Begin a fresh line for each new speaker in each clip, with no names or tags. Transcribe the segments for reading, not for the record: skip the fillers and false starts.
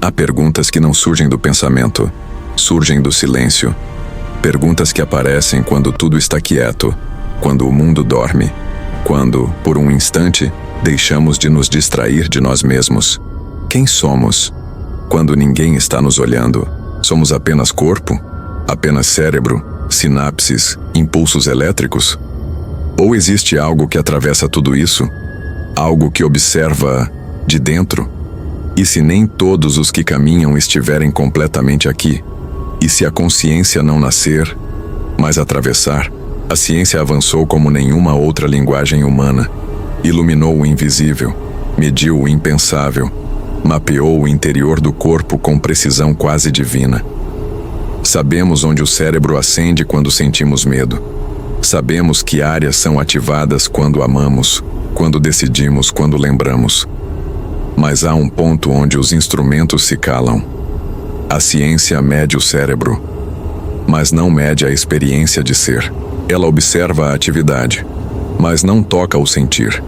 Há perguntas que não surgem do pensamento, surgem do silêncio. Perguntas que aparecem quando tudo está quieto, quando o mundo dorme, quando, por um instante, deixamos de nos distrair de nós mesmos. Quem somos? Quando ninguém está nos olhando, somos apenas corpo? Apenas cérebro, sinapses, impulsos elétricos? Ou existe algo que atravessa tudo isso? Algo que observa de dentro? E se nem todos os que caminham estiverem completamente aqui? E se a consciência não nascer, mas atravessar? A ciência avançou como nenhuma outra linguagem humana. Iluminou o invisível, mediu o impensável, mapeou o interior do corpo com precisão quase divina. Sabemos onde o cérebro acende quando sentimos medo. Sabemos que áreas são ativadas quando amamos, quando decidimos, quando lembramos. Mas há um ponto onde os instrumentos se calam. A ciência mede o cérebro, mas não mede a experiência de ser. Ela observa a atividade, mas não toca o sentir.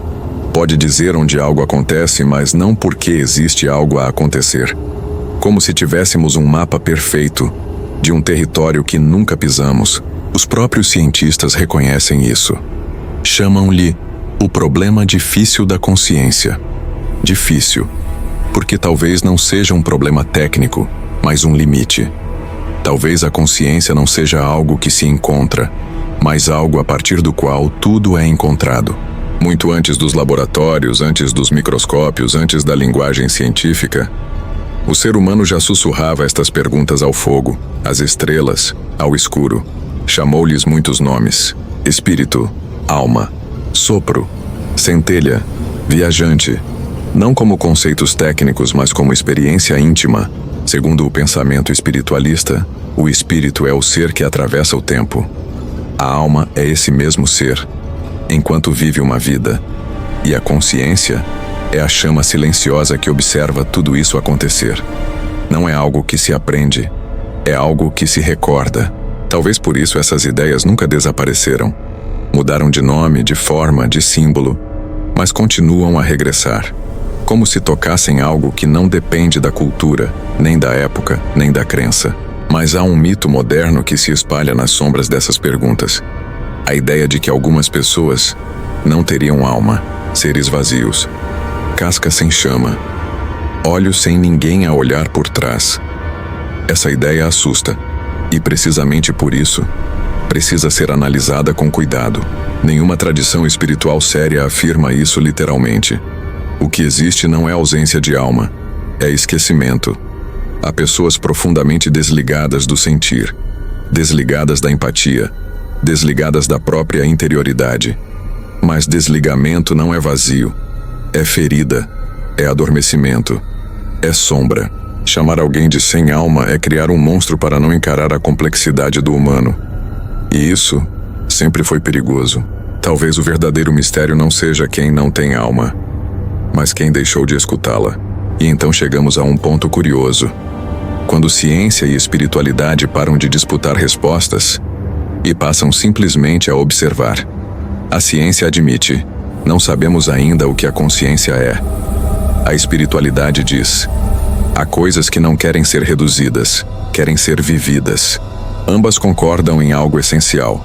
Pode dizer onde algo acontece, mas não porque existe algo a acontecer. Como se tivéssemos um mapa perfeito de um território que nunca pisamos. Os próprios cientistas reconhecem isso. Chamam-lhe o problema difícil da consciência. Difícil, porque talvez não seja um problema técnico, mas um limite. Talvez a consciência não seja algo que se encontra, mas algo a partir do qual tudo é encontrado. Muito antes dos laboratórios, antes dos microscópios, antes da linguagem científica, o ser humano já sussurrava estas perguntas ao fogo, às estrelas, ao escuro. Chamou-lhes muitos nomes: espírito, alma, sopro, centelha, viajante. Não como conceitos técnicos, mas como experiência íntima. Segundo o pensamento espiritualista, o espírito é o ser que atravessa o tempo. A alma é esse mesmo ser, enquanto vive uma vida. E a consciência é a chama silenciosa que observa tudo isso acontecer. Não é algo que se aprende, é algo que se recorda. Talvez por isso essas ideias nunca desapareceram. Mudaram de nome, de forma, de símbolo, mas continuam a regressar. Como se tocassem algo que não depende da cultura, nem da época, nem da crença. Mas há um mito moderno que se espalha nas sombras dessas perguntas. A ideia de que algumas pessoas não teriam alma, seres vazios, casca sem chama, olhos sem ninguém a olhar por trás. Essa ideia assusta, e precisamente por isso, precisa ser analisada com cuidado. Nenhuma tradição espiritual séria afirma isso literalmente. O que existe não é ausência de alma, é esquecimento. Há pessoas profundamente desligadas do sentir, desligadas da empatia, desligadas da própria interioridade. Mas desligamento não é vazio, é ferida, é adormecimento, é sombra. Chamar alguém de sem alma é criar um monstro para não encarar a complexidade do humano. E isso sempre foi perigoso. Talvez o verdadeiro mistério não seja quem não tem alma, mas quem deixou de escutá-la. E então chegamos a um ponto curioso. Quando ciência e espiritualidade param de disputar respostas e passam simplesmente a observar. A ciência admite, não sabemos ainda o que a consciência é. A espiritualidade diz, há coisas que não querem ser reduzidas, querem ser vividas. Ambas concordam em algo essencial.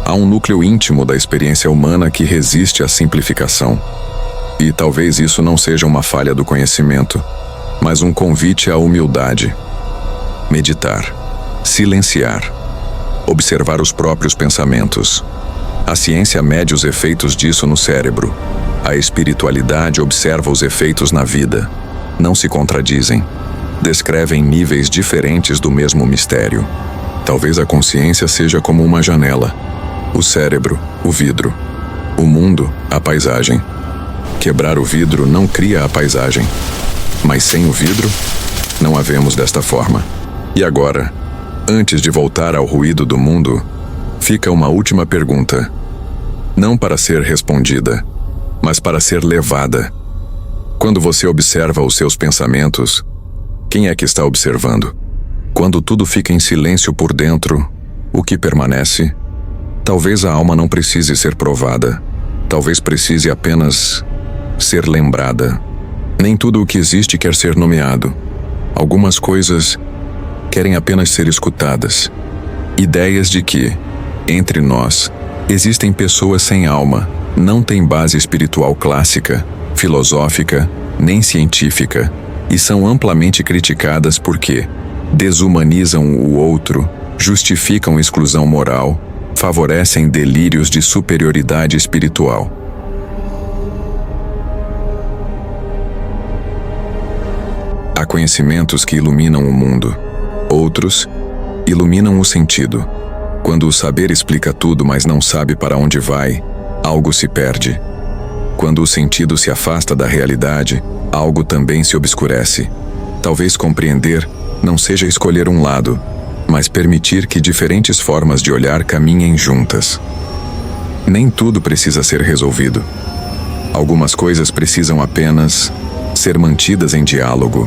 Há um núcleo íntimo da experiência humana que resiste à simplificação. E talvez isso não seja uma falha do conhecimento, mas um convite à humildade. Meditar, silenciar, observar os próprios pensamentos. A ciência mede os efeitos disso no cérebro. A espiritualidade observa os efeitos na vida. Não se contradizem. Descrevem níveis diferentes do mesmo mistério. Talvez a consciência seja como uma janela. O cérebro, o vidro. O mundo, a paisagem. Quebrar o vidro não cria a paisagem. Mas sem o vidro, não a vemos desta forma. E agora, antes de voltar ao ruído do mundo, fica uma última pergunta. Não para ser respondida, mas para ser levada. Quando você observa os seus pensamentos, quem é que está observando? Quando tudo fica em silêncio por dentro, o que permanece? Talvez a alma não precise ser provada. Talvez precise apenas ser lembrada. Nem tudo o que existe quer ser nomeado. Algumas coisas querem apenas ser escutadas. Ideias de que, entre nós, existem pessoas sem alma, não têm base espiritual clássica, filosófica, nem científica, e são amplamente criticadas porque desumanizam o outro, justificam exclusão moral, favorecem delírios de superioridade espiritual. Há conhecimentos que iluminam o mundo. Outros iluminam o sentido. Quando o saber explica tudo, mas não sabe para onde vai, algo se perde. Quando o sentido se afasta da realidade, algo também se obscurece. Talvez compreender não seja escolher um lado, mas permitir que diferentes formas de olhar caminhem juntas. Nem tudo precisa ser resolvido. Algumas coisas precisam apenas ser mantidas em diálogo.